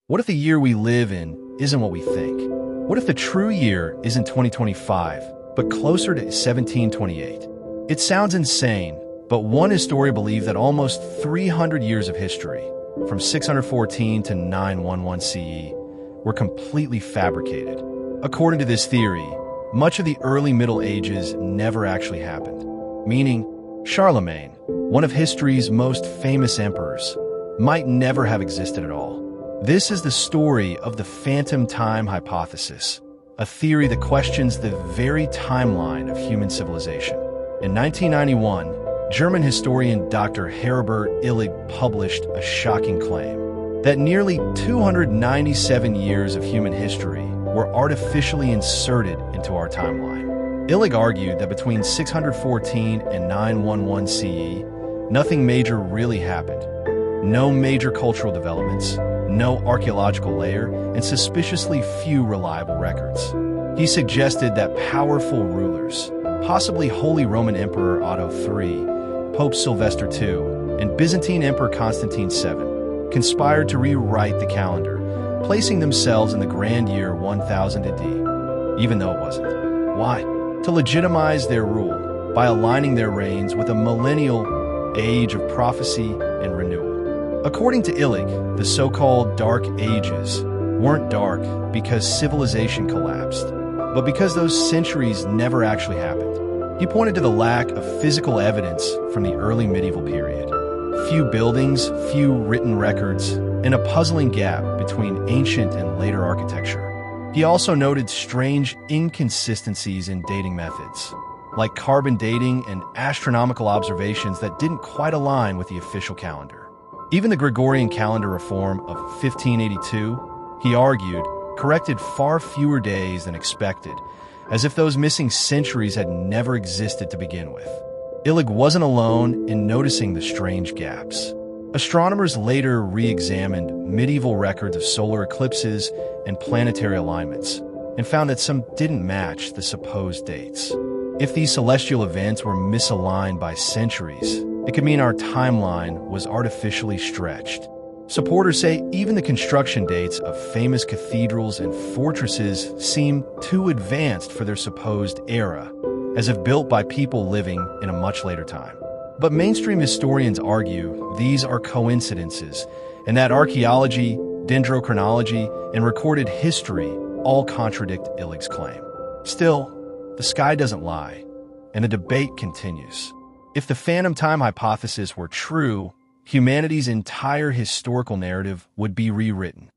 What if the year we live in isn't what we think? What if the true year isn't 2025, but closer to 1728? It sounds insane, but one historian believes that almost 300 years of history, from 614 to 911 CE, were completely fabricated. According to this theory, much of the early Middle Ages never actually happened, meaning Charlemagne, one of history's most famous emperors, might never have existed at all. This is the story of the phantom time hypothesis, a theory that questions the very timeline of human civilization. In 1991, German historian Dr. Herbert Illig published a shocking claim that nearly 297 years of human history were artificially inserted into our timeline. Illig argued that between 614 and 911 CE, nothing major really happened. No major cultural developments, no archaeological layer, and suspiciously few reliable records. He suggested that powerful rulers, possibly Holy Roman Emperor Otto III, Pope Sylvester II, and Byzantine Emperor Constantine VII, conspired to rewrite the calendar, placing themselves in the grand year 1000 AD, even though it wasn't. Why? To legitimize their rule by aligning their reigns with a millennial age of prophecy and renewal. According to Illig, the so-called Dark Ages weren't dark because civilization collapsed, but because those centuries never actually happened. He pointed to the lack of physical evidence from the early medieval period. Few buildings, few written records, and a puzzling gap between ancient and later architecture. He also noted strange inconsistencies in dating methods, like carbon dating and astronomical observations that didn't quite align with the official calendar. Even the Gregorian calendar reform of 1582, he argued, corrected far fewer days than expected, as if those missing centuries had never existed to begin with. Illig wasn't alone in noticing the strange gaps. Astronomers later re-examined medieval records of solar eclipses and planetary alignments, and found that some didn't match the supposed dates. If these celestial events were misaligned by centuries, it could mean our timeline was artificially stretched. Supporters say even the construction dates of famous cathedrals and fortresses seem too advanced for their supposed era, as if built by people living in a much later time. But mainstream historians argue these are coincidences, and that archaeology, dendrochronology, and recorded history all contradict Illig's claim. Still, the sky doesn't lie, and the debate continues. If the phantom time hypothesis were true, humanity's entire historical narrative would be rewritten.